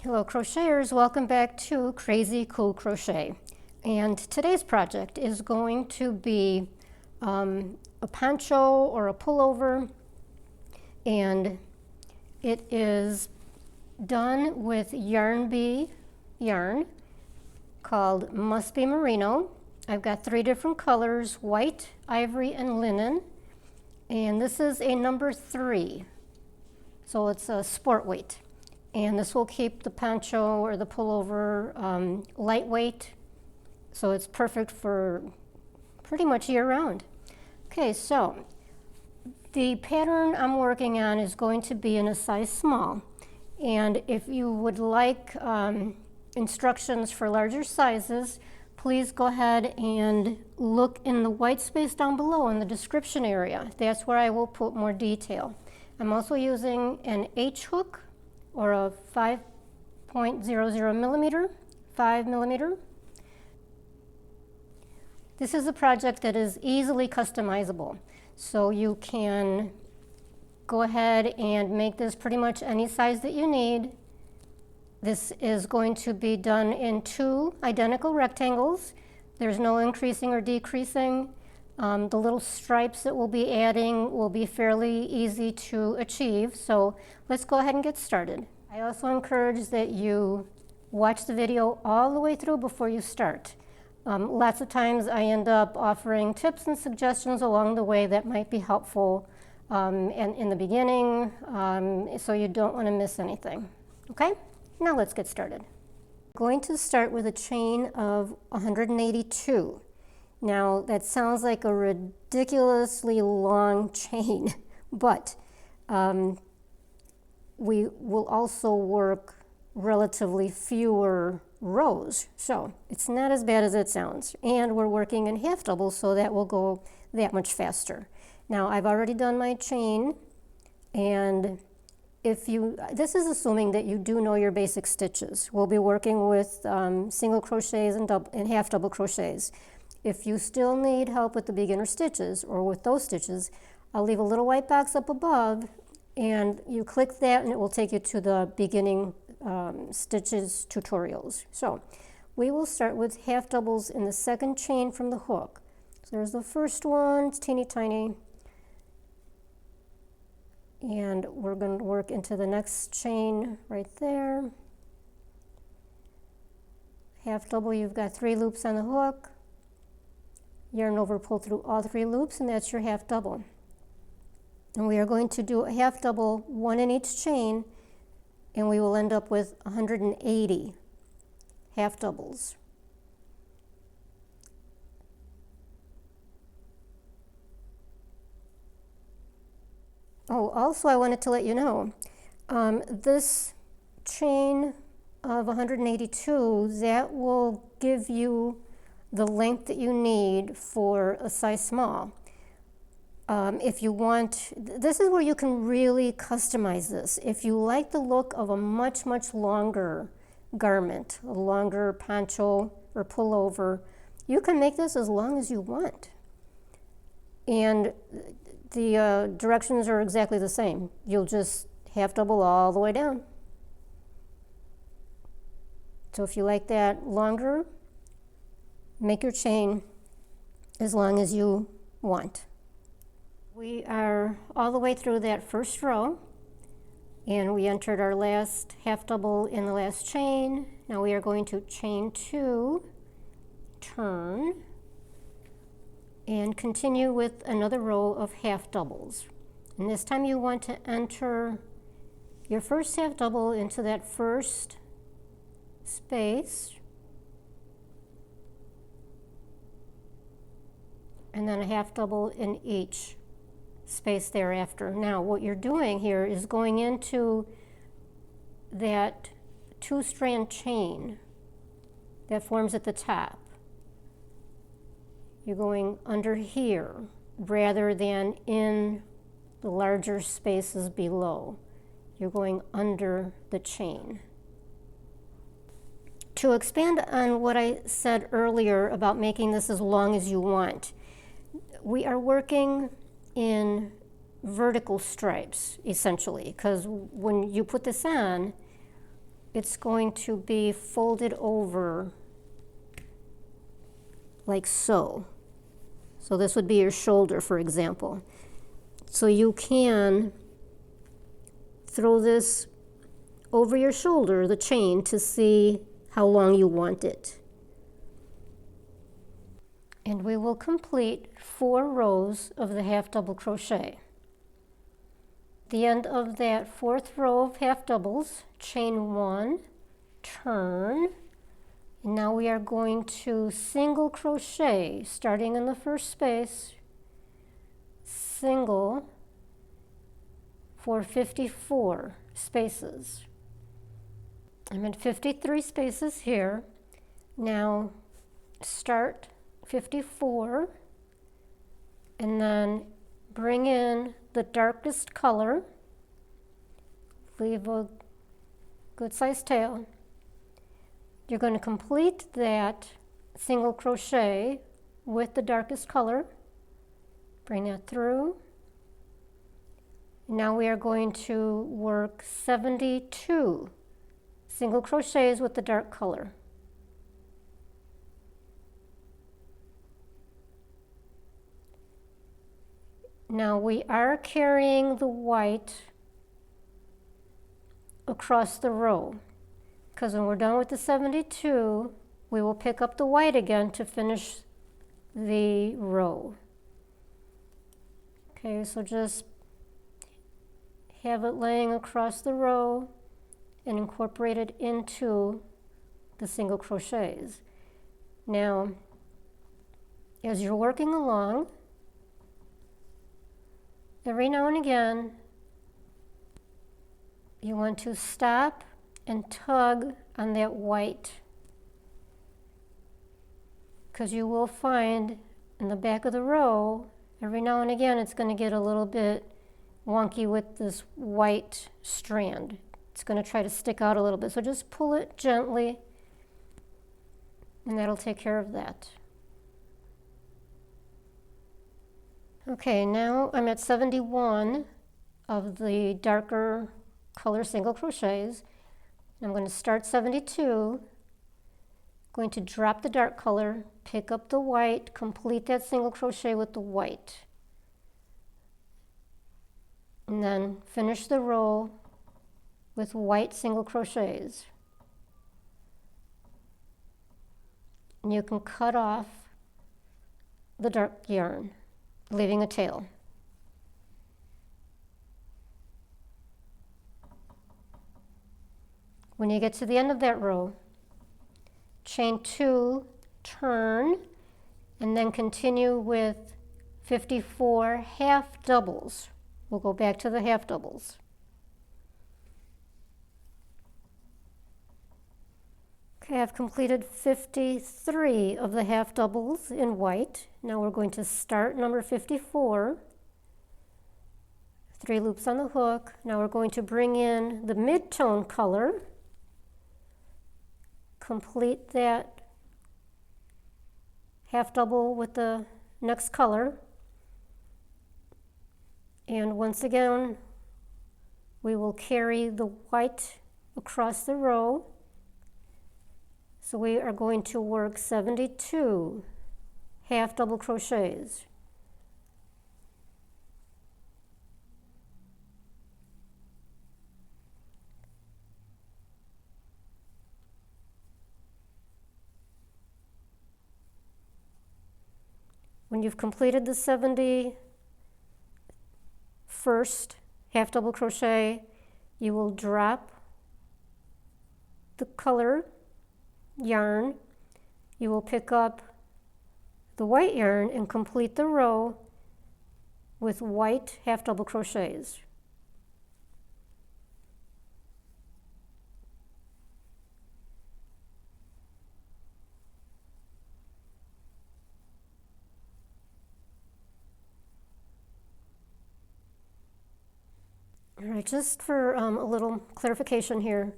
Hello crocheters, welcome back to Crazy Cool Crochet. And today's project is going to be a poncho or a pullover, and it is done with yarn bee yarn called Must Be Merino. I've got 3 different colors, white, ivory, and linen, and this is a number 3, so it's a sport weight. And this will keep the poncho or the pullover lightweight, so it's perfect for pretty much year-round. Okay, so the pattern I'm working on is going to be in a size small. And if you would like instructions for larger sizes, please go ahead and look in the white space down below in the description area. That's where I will put more detail. I'm also using an H hook, or a 5.00 millimeter, 5 millimeter. This is a project that is easily customizable. So you can go ahead and make this pretty much any size that you need. This is going to be done in 2 identical rectangles. There's no increasing or decreasing. The little stripes that we'll be adding will be fairly easy to achieve, so let's go ahead and get started. I also encourage that you watch the video all the way through before you start. Lots of times I end up offering tips and suggestions along the way that might be helpful and in the beginning, so you don't want to miss anything. Okay, now let's get started. I'm going to start with a chain of 182. Now, that sounds like a ridiculously long chain, but we will also work relatively fewer rows. So it's not as bad as it sounds. And we're working in half doubles, so that will go that much faster. Now, I've already done my chain, and this is assuming that you do know your basic stitches. We'll be working with single crochets and half double crochets. If you still need help with the beginner stitches or with those stitches, I'll leave a little white box up above, and you click that and it will take you to the beginning stitches tutorials. So we will start with half doubles in the second chain from the hook. So there's the first one, it's teeny tiny, and we're going to work into the next chain right there. Half double, you've got 3 loops on the hook. Yarn over, pull through all 3 loops, and that's your half double. And we are going to do a half double, 1 in each chain, and we will end up with 180 half doubles. Oh, also I wanted to let you know, this chain of 182, that will give you the length that you need for a size small. If you want, this is where you can really customize this. If you like the look of a much, much longer garment, a longer poncho or pullover, you can make this as long as you want. And the directions are exactly the same. You'll just half double all the way down. So if you like that longer, make your chain as long as you want. We are all the way through that first row, and we entered our last half double in the last chain. Now we are going to chain 2, turn, and continue with another row of half doubles. And this time you want to enter your first half double into that first space, and then a half double in each space thereafter. Now what you're doing here is going into that 2-strand chain that forms at the top. You're going under here rather than in the larger spaces below. You're going under the chain. To expand on what I said earlier about making this as long as you want, we are working in vertical stripes, essentially, because when you put this on, it's going to be folded over like so. So this would be your shoulder, for example. So you can throw this over your shoulder, the chain, to see how long you want it. And we will complete 4 rows of the half double crochet. At the end of that 4th row of half doubles, chain 1, turn, and now we are going to single crochet, starting in the first space, single for 54 spaces. I'm at 53 spaces here. Now start 54 and then bring in the darkest color, leave a good sized tail. You're going to complete that single crochet with the darkest color, bring that through. Now we are going to work 72 single crochets with the dark color. Now we are carrying the white across the row, because when we're done with the 72, we will pick up the white again to finish the row. Okay, so just have it laying across the row and incorporate it into the single crochets. Now, as you're working along, every now and again, you want to stop and tug on that white, because you will find in the back of the row, every now and again, it's going to get a little bit wonky with this white strand. It's going to try to stick out a little bit. So just pull it gently, and that'll take care of that. Okay, now I'm at 71 of the darker color single crochets. I'm going to start 72, going to drop the dark color, pick up the white, complete that single crochet with the white, and then finish the row with white single crochets. And you can cut off the dark yarn, leaving a tail. When you get to the end of that row, chain 2, turn, and then continue with 54 half doubles. We'll go back to the half doubles. Okay, I've completed 53 of the half doubles in white. Now we're going to start number 54. 3 loops on the hook. Now we're going to bring in the mid-tone color, complete that half double with the next color, and once again we will carry the white across the row. So we are going to work 72 half double crochets. When you've completed the 71st half double crochet, you will drop the color yarn. You will pick up the white yarn and complete the row with white half double crochets. All right, just for a little clarification here,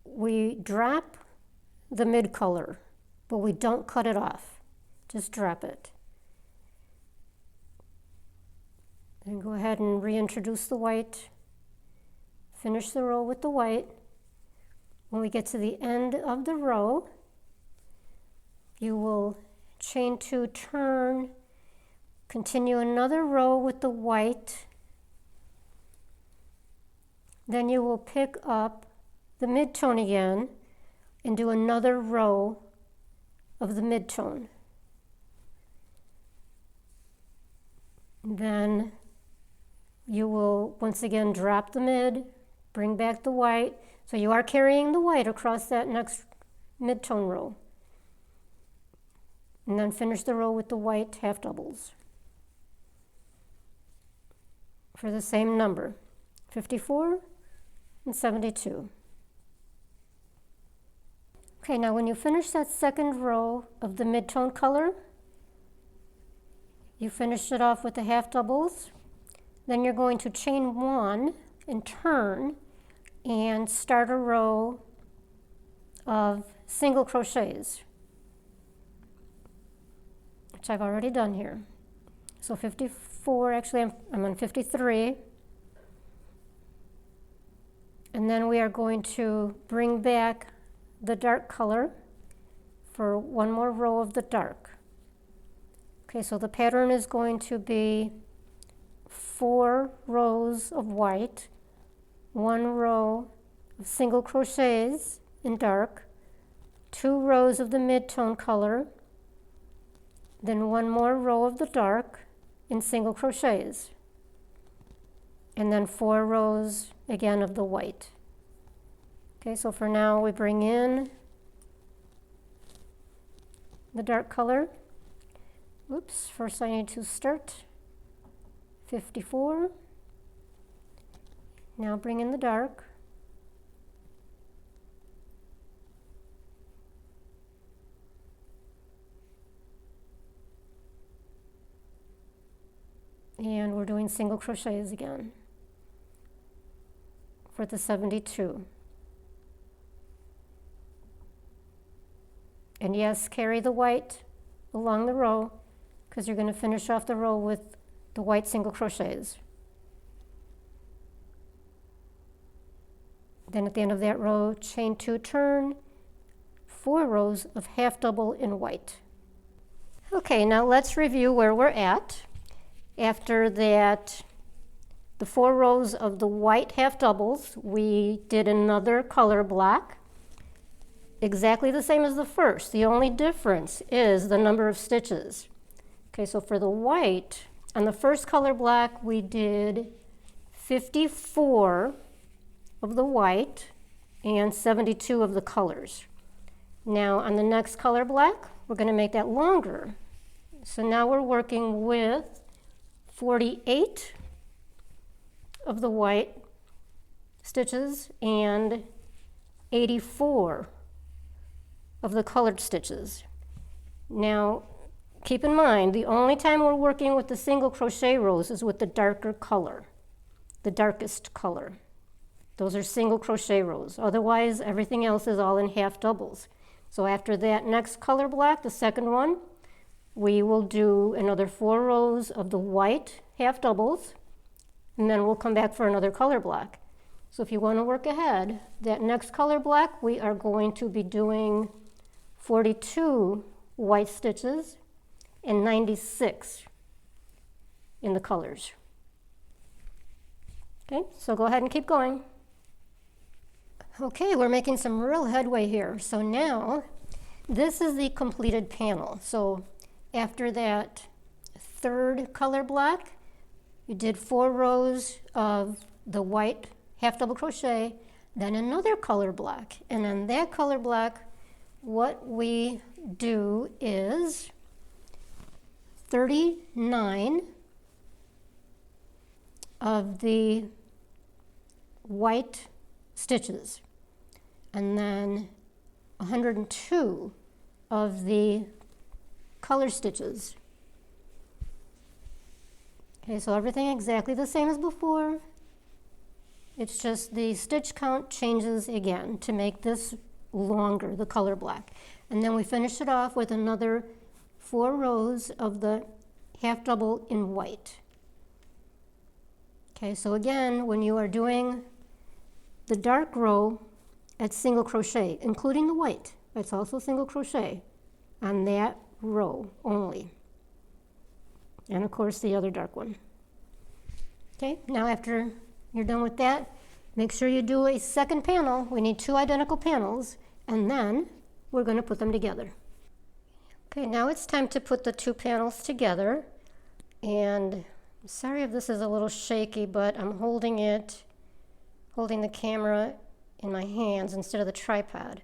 we drop the mid color, but we don't cut it off. Just drop it. Then go ahead and reintroduce the white. Finish the row with the white. When we get to the end of the row, you will chain 2, turn, continue another row with the white, then you will pick up the mid-tone again and do another row of the mid-tone. Then you will once again drop the mid, bring back the white, so you are carrying the white across that next mid-tone row. And then finish the row with the white half doubles for the same number, 54 and 72. Okay, now when you finish that second row of the mid-tone color, you finish it off with the half doubles, then you're going to chain 1 and turn and start a row of single crochets, which I've already done here. So 54, actually I'm on 53. And then we are going to bring back the dark color for one more row of the dark. Okay, so the pattern is going to be 4 rows of white, 1 row of single crochets in dark, 2 rows of the mid-tone color, then 1 more row of the dark in single crochets, and then 4 rows again of the white. Okay, so for now we bring in the dark color. Oops, first I need to start 54. Now bring in the dark. And we're doing single crochets again for the 72. And yes, carry the white along the row because you're going to finish off the row with the white single crochets. Then at the end of that row, chain 2, turn, 4 rows of half double in white. Okay, now let's review where we're at. After that, the 4 rows of the white half doubles, we did another color block, exactly the same as the first. The only difference is the number of stitches. Okay, so for the white, on the first color block, we did 54 of the white and 72 of the colors. Now on the next color block, we're going to make that longer. So now we're working with 48 of the white stitches and 84 of the colored stitches. Now keep in mind, the only time we're working with the single crochet rows is with the darker color, the darkest color. Those are single crochet rows. Otherwise, everything else is all in half doubles. So after that next color block, the second one, we will do another 4 rows of the white half doubles, and then we'll come back for another color block. So if you want to work ahead, that next color block, we are going to be doing 42 white stitches and 96 in the colors. Okay, so go ahead and keep going. Okay, we're making some real headway here. So now, this is the completed panel. So after that third color block, you did 4 rows of the white half double crochet, then another color block. And on that color block, what we do is 39 of the white stitches, and then 102 of the color stitches. Okay, so everything exactly the same as before. It's just the stitch count changes again to make this longer, the color block. And then we finish it off with another 4 rows of the half double in white. Okay, so again, when you are doing the dark row at single crochet, including the white. It's also single crochet on that row only. And of course the other dark one. Okay, now after you're done with that, make sure you do a second panel. We need 2 identical panels, and then we're going to put them together. Okay, now it's time to put the 2 panels together. And I'm sorry if this is a little shaky, but I'm holding the camera in my hands instead of the tripod.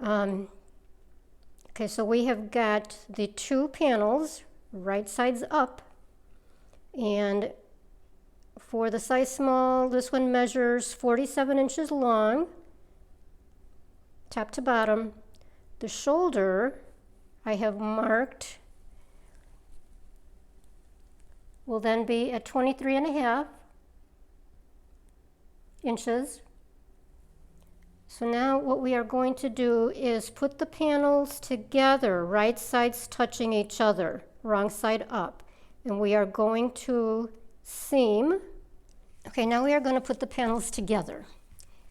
Okay, so we have got the 2 panels, right sides up, and for the size small, this one measures 47 inches long, top to bottom. The shoulder I have marked will then be at 23.5 inches. So now what we are going to do is put the panels together, right sides touching each other, wrong side up. And we are going to seam. Okay, now we are going to put the panels together.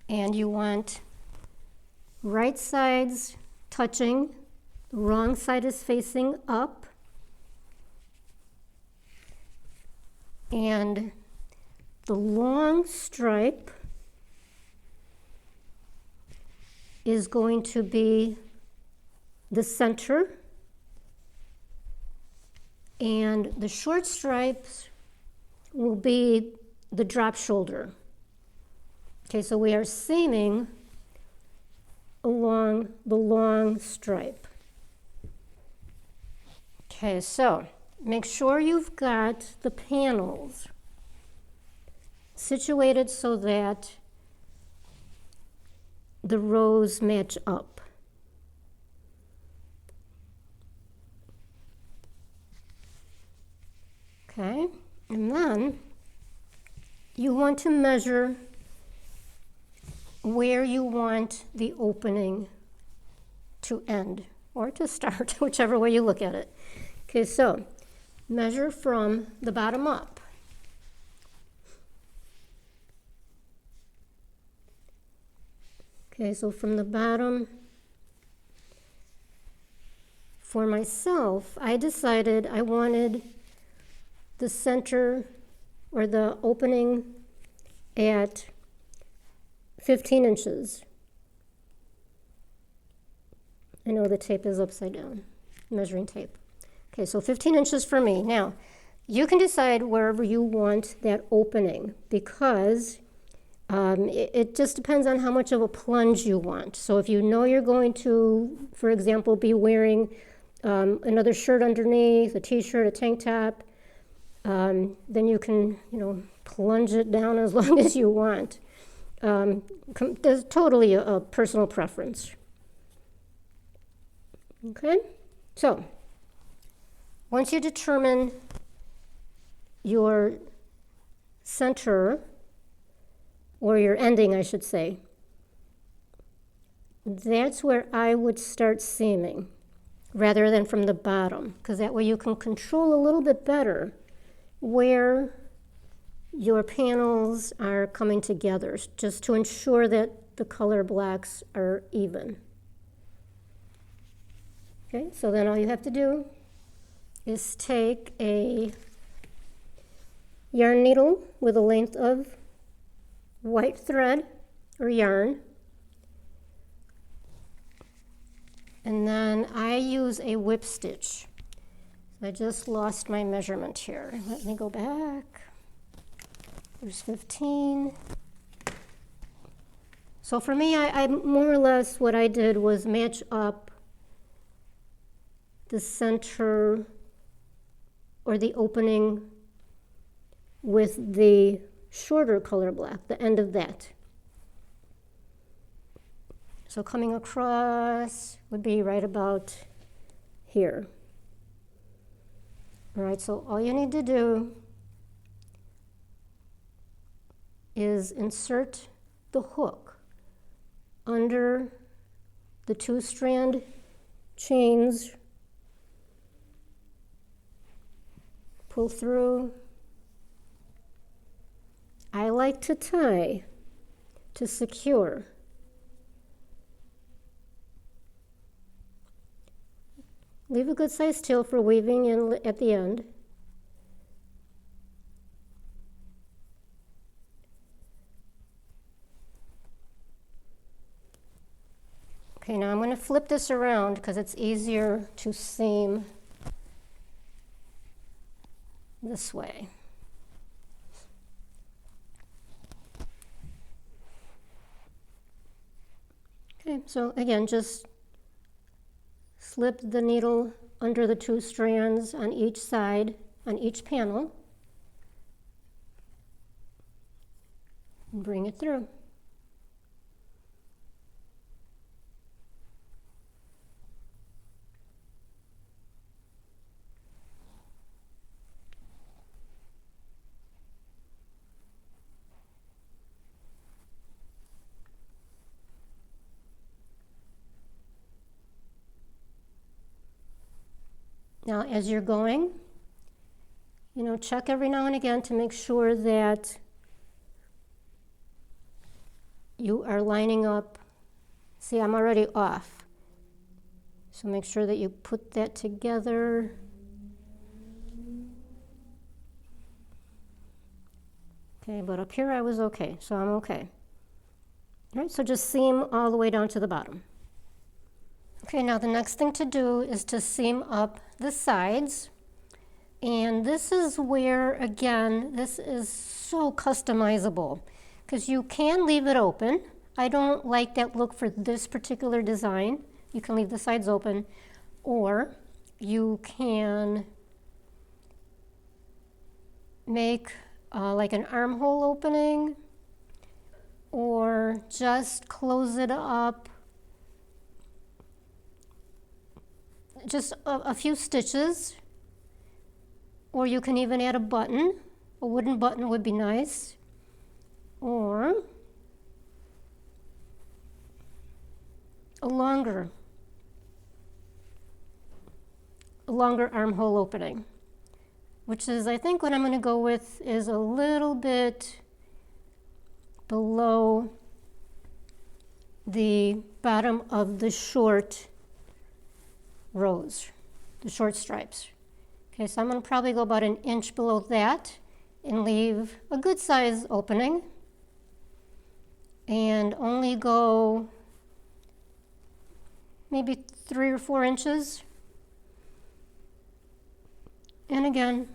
And you want right sides touching, the wrong side is facing up. And the long stripe is going to be the center, and the short stripes will be the drop shoulder. Okay, so we are seaming along the long stripe. Okay, so make sure you've got the panels situated so that the rows match up. Okay, and then you want to measure where you want the opening to end or to start, whichever way you look at it. Okay, so measure from the bottom up. Okay, so from the bottom, for myself, I decided I wanted the center or the opening at 15 inches. I know the tape is upside down, measuring tape. Okay, so 15 inches for me. Now, you can decide wherever you want that opening because it just depends on how much of a plunge you want. So if you know you're going to, for example, be wearing another shirt underneath, a t-shirt, a tank top, then you can, plunge it down as long as you want. There's totally a personal preference. Okay, so once you determine your center, or your ending, I should say, that's where I would start seaming rather than from the bottom, because that way you can control a little bit better where your panels are coming together, just to ensure that the color blocks are even. Okay, so then all you have to do is take a yarn needle with a length of white thread or yarn, and then I use a whip stitch. I just lost my measurement here. Let me go back. There's 15. So for me, I more or less what I did was match up the center or the opening with the shorter color block, the end of that. So coming across would be right about here. All right, so all you need to do is insert the hook under the 2-strand chains, pull through. I like to tie to secure. Leave a good sized tail for weaving in at the end. Okay, now I'm going to flip this around because it's easier to seam this way. Okay, so again, just slip the needle under the 2 strands on each side, on each panel, and bring it through. Now, as you're going, check every now and again to make sure that you are lining up. See, I'm already off. So make sure that you put that together. Okay, but up here I was okay, so I'm okay. All right, so just seam all the way down to the bottom. Okay, now the next thing to do is to seam up the sides. And this is where, again, this is so customizable because you can leave it open. I don't like that look for this particular design. You can leave the sides open, or you can make like an armhole opening, or just close it up just a few stitches, or you can even add a button. A wooden button would be nice, or a longer armhole opening, which is, I think what I'm going to go with is a little bit below the bottom of the short rows, the short stripes. Okay, so I'm going to probably go about 1 inch below that and leave a good size opening, and only go maybe 3 or 4 inches. And again,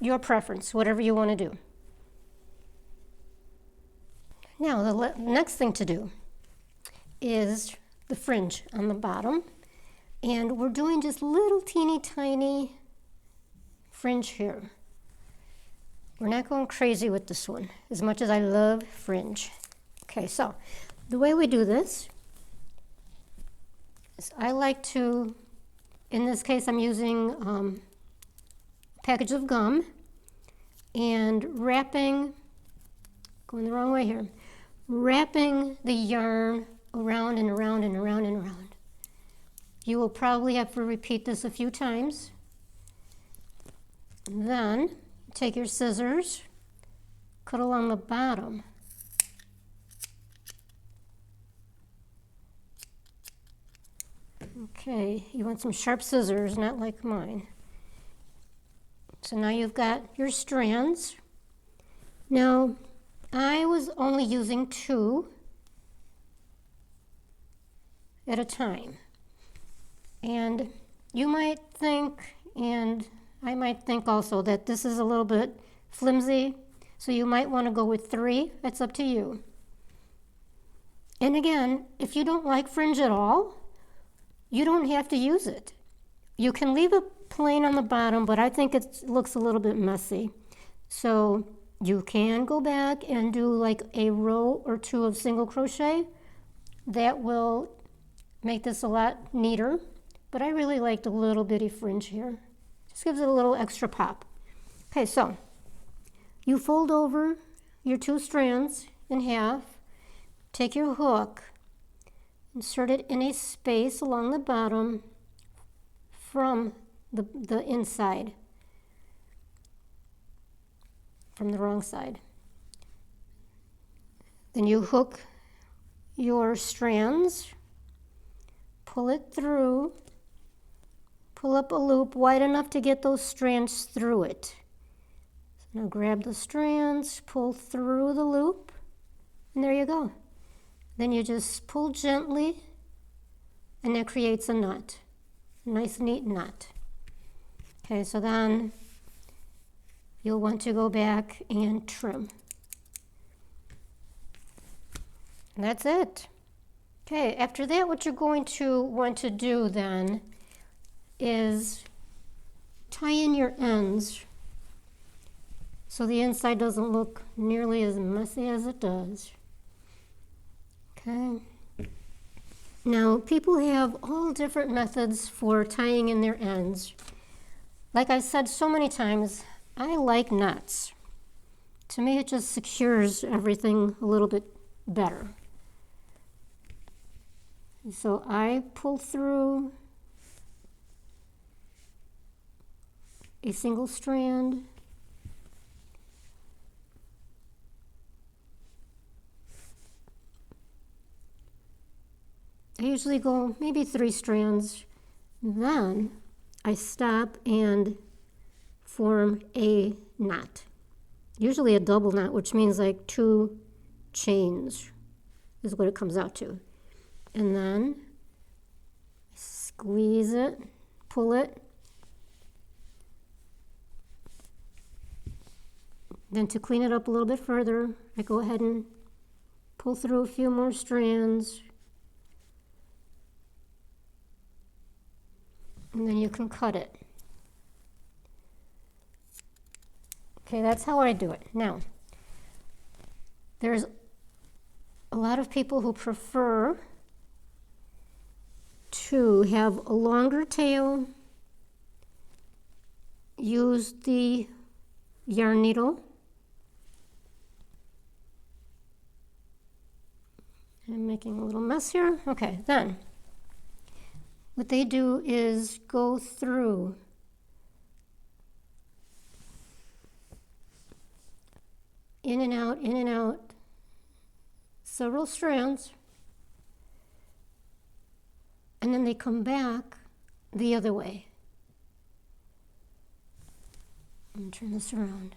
your preference, whatever you want to do. Now, the next thing to do is the fringe on the bottom. And we're doing just little teeny tiny fringe here. We're not going crazy with this one, as much as I love fringe. Okay, so the way we do this is I like to, in this case I'm using a package of gum and wrapping, going the wrong way here, wrapping the yarn around and around and around and around. You will probably have to repeat this a few times. And then take your scissors, cut along the bottom. Okay, you want some sharp scissors, not like mine. So now you've got your strands. Now, I was only using 2 at a time. And you might think, and I might think also, that this is a little bit flimsy, so you might want to go with 3. That's up to you. And again, if you don't like fringe at all, you don't have to use it. You can leave it plain on the bottom, but I think it looks a little bit messy. So you can go back and do like a row or 2 of single crochet. That will make this a lot neater. But I really liked a little bitty fringe here. Just gives it a little extra pop. Okay, so you fold over your 2 strands in half, take your hook, insert it in a space along the bottom from the inside, from the wrong side. Then you hook your strands, pull it through, pull up a loop wide enough to get those strands through it. So now grab the strands, pull through the loop, and there you go. Then you just pull gently, and that creates a knot. A nice neat knot. Okay, so then you'll want to go back and trim. And that's it. Okay, after that, what you're going to want to do then is tie in your ends so the inside doesn't look nearly as messy as it does. Okay. Now, people have all different methods for tying in their ends. Like I said so many times, I like knots. To me, it just secures everything a little bit better. So I pull through a single strand. I usually go maybe 3 strands. Then I stop and form a knot. Usually a double knot, which means like 2 chains is what it comes out to. And then squeeze it, pull it. Then to clean it up a little bit further, I go ahead and pull through a few more strands. And then you can cut it. Okay, that's how I do it. Now, there's a lot of people who prefer to have a longer tail, use the yarn needle. I'm making a little mess here. Okay, then what they do is go through in and out, several strands, and then they come back the other way. I'm going to turn this around.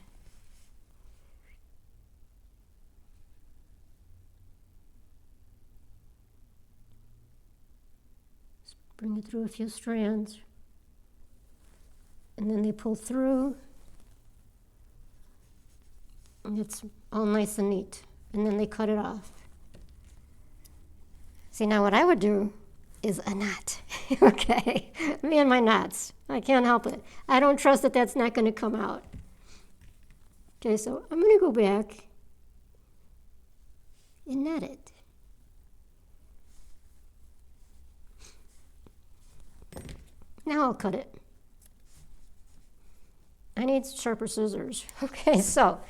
Just bring it through a few strands, and then they pull through, and it's all nice and neat, and then they cut it off. See, now what I would do is a knot. Okay, me and my knots. I can't help it. I don't trust that that's not going to come out. Okay, so I'm going to go back and knot it. Now I'll cut it. I need sharper scissors. Okay, so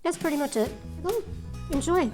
that's pretty much it. Oh, enjoy.